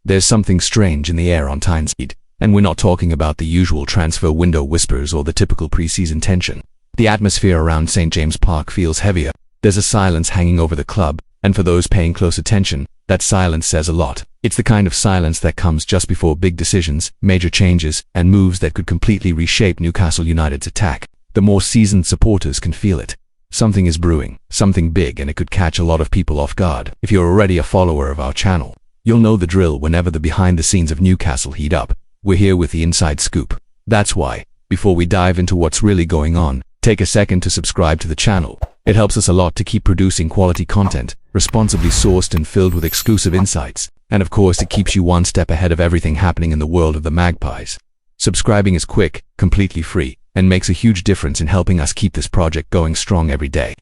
There's something strange in the air on Tyneside, and we're not talking about the usual transfer window whispers or the typical pre-season tension. The atmosphere around St. James Park feels heavier. There's a silence hanging over the club, and for those paying close attention, that silence says a lot. It's the kind of silence that comes just before big decisions, major changes, and moves that could completely reshape Newcastle United's attack. The more seasoned supporters can feel it. Something is brewing, something big, and it could catch a lot of people off guard. If you're already a follower of our channel, you'll know the drill whenever the behind the scenes of Newcastle heat up. We're here with the inside scoop. That's why, before we dive into what's really going on, take a second to subscribe to the channel. It helps us a lot to keep producing quality content, responsibly sourced and filled with exclusive insights. And of course, it keeps you one step ahead of everything happening in the world of the Magpies. Subscribing is quick, completely free, and makes a huge difference in helping us keep this project going strong every day.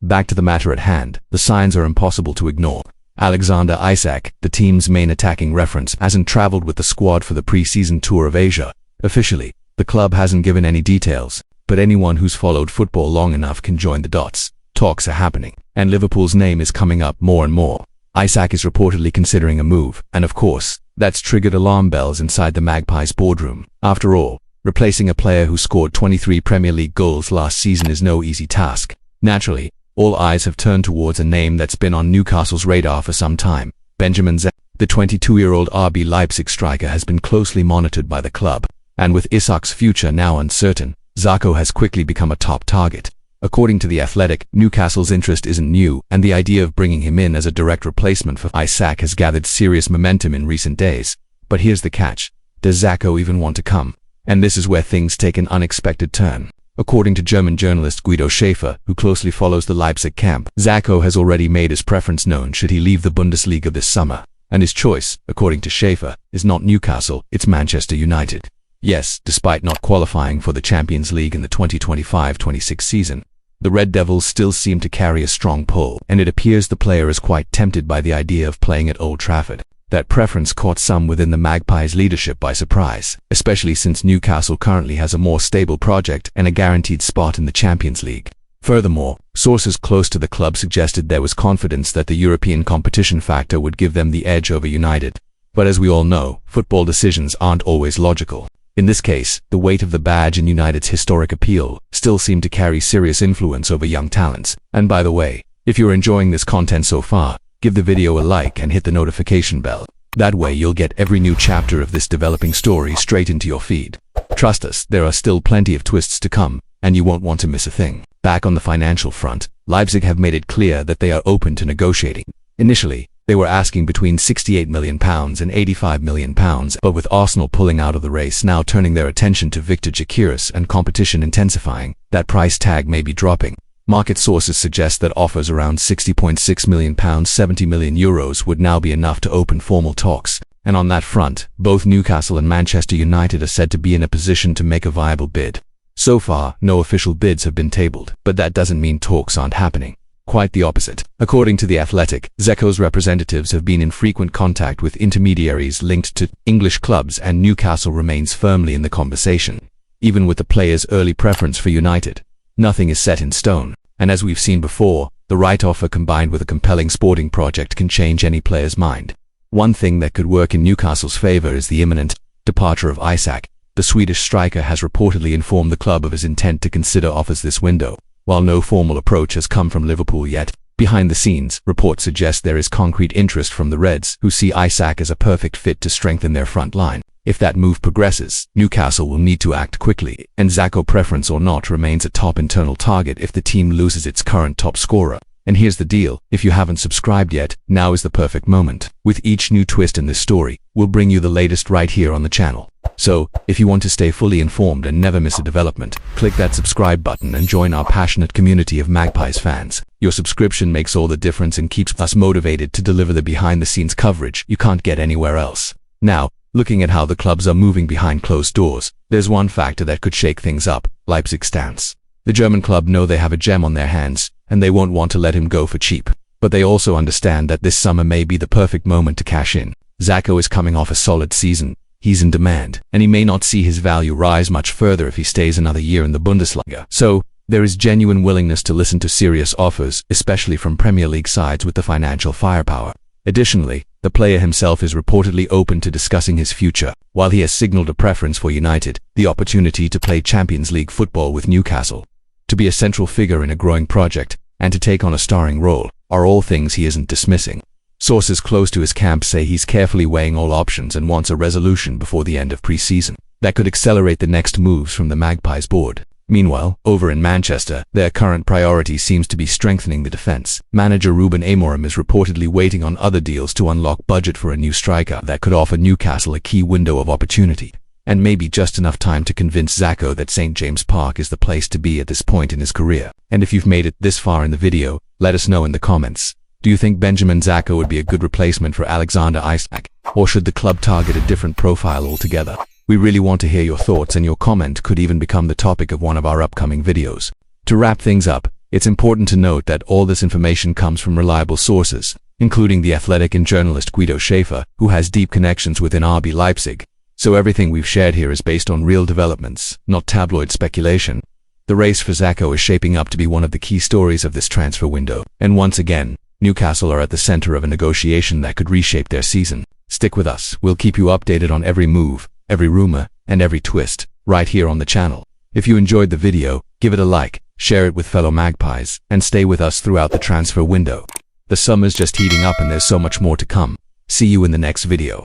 Back to the matter at hand, the signs are impossible to ignore. Alexander Isak, the team's main attacking reference, hasn't traveled with the squad for the pre-season tour of Asia. Officially, the club hasn't given any details, but anyone who's followed football long enough can join the dots. Talks are happening, and Liverpool's name is coming up more and more. Isak is reportedly considering a move, and of course, that's triggered alarm bells inside the Magpies boardroom. After all, replacing a player who scored 23 Premier League goals last season is no easy task. Naturally, all eyes have turned towards a name that's been on Newcastle's radar for some time. Benjamin Sesko. The 22-year-old RB Leipzig striker has been closely monitored by the club, and with Isak's future now uncertain, Sesko has quickly become a top target. According to The Athletic, Newcastle's interest isn't new, and the idea of bringing him in as a direct replacement for Isak has gathered serious momentum in recent days. But here's the catch. Does Sesko even want to come? And this is where things take an unexpected turn. According to German journalist Guido Schäfer, who closely follows the Leipzig camp, Sesko has already made his preference known should he leave the Bundesliga this summer. And his choice, according to Schäfer, is not Newcastle, it's Manchester United. Yes, despite not qualifying for the Champions League in the 2025-26 season, the Red Devils still seem to carry a strong pull, and it appears the player is quite tempted by the idea of playing at Old Trafford. That preference caught some within the Magpies leadership by surprise, especially since Newcastle currently has a more stable project and a guaranteed spot in the Champions League. Furthermore, sources close to the club suggested there was confidence that the European competition factor would give them the edge over United. But as we all know, football decisions aren't always logical. In this case, the weight of the badge and United's historic appeal still seem to carry serious influence over young talents. And by the way, if you're enjoying this content so far, give the video a like and hit the notification bell. That way you'll get every new chapter of this developing story straight into your feed. Trust us, there are still plenty of twists to come, and you won't want to miss a thing. Back on the financial front, Leipzig have made it clear that they are open to negotiating. Initially, they were asking between £68 million and £85 million, but with Arsenal pulling out of the race now turning their attention to Victor Gyökeres and competition intensifying, that price tag may be dropping. Market sources suggest that offers around £60.6 million, €70 million would now be enough to open formal talks. And on that front, both Newcastle and Manchester United are said to be in a position to make a viable bid. So far, no official bids have been tabled, but that doesn't mean talks aren't happening. Quite the opposite. According to The Athletic, Sesko's representatives have been in frequent contact with intermediaries linked to English clubs, and Newcastle remains firmly in the conversation. Even with the player's early preference for United, nothing is set in stone. And as we've seen before, the right offer combined with a compelling sporting project can change any player's mind. One thing that could work in Newcastle's favour is the imminent departure of Isak. The Swedish striker has reportedly informed the club of his intent to consider offers this window. While no formal approach has come from Liverpool yet, behind the scenes, reports suggest there is concrete interest from the Reds, who see Isak as a perfect fit to strengthen their front line. If that move progresses, Newcastle will need to act quickly, and Sesko, preference or not, remains a top internal target if the team loses its current top scorer. And here's the deal, if you haven't subscribed yet, now is the perfect moment. With each new twist in this story, we'll bring you the latest right here on the channel. So, if you want to stay fully informed and never miss a development, click that subscribe button and join our passionate community of Magpies fans. Your subscription makes all the difference and keeps us motivated to deliver the behind-the-scenes coverage you can't get anywhere else. Now, looking at how the clubs are moving behind closed doors, there's one factor that could shake things up: Leipzig's stance. The German club know they have a gem on their hands, and they won't want to let him go for cheap. But they also understand that this summer may be the perfect moment to cash in. Sesko is coming off a solid season. He's in demand, and he may not see his value rise much further if he stays another year in the Bundesliga. So, there is genuine willingness to listen to serious offers, especially from Premier League sides with the financial firepower. Additionally, The player himself is reportedly open to discussing his future, while he has signaled a preference for United, the opportunity to play Champions League football with Newcastle, to be a central figure in a growing project, and to take on a starring role, are all things he isn't dismissing. Sources close to his camp say he's carefully weighing all options and wants a resolution before the end of pre-season that could accelerate the next moves from the Magpies board. Meanwhile, over in Manchester, their current priority seems to be strengthening the defense. Manager Ruben Amorim is reportedly waiting on other deals to unlock budget for a new striker that could offer Newcastle a key window of opportunity, and maybe just enough time to convince Sesko that St. James Park is the place to be at this point in his career. And if you've made it this far in the video, let us know in the comments. Do you think Benjamin Sesko would be a good replacement for Alexander Isak, or should the club target a different profile altogether? We really want to hear your thoughts, and your comment could even become the topic of one of our upcoming videos. To wrap things up, it's important to note that all this information comes from reliable sources, including the Athletic and journalist Guido Schaefer, who has deep connections within RB Leipzig. So everything we've shared here is based on real developments, not tabloid speculation. The race for Sesko is shaping up to be one of the key stories of this transfer window, and once again, Newcastle are at the center of a negotiation that could reshape their season. Stick with us, we'll keep you updated on every move, every rumor, and every twist, right here on the channel. If you enjoyed the video, give it a like, share it with fellow Magpies, and stay with us throughout the transfer window. The summer's just heating up and there's so much more to come. See you in the next video.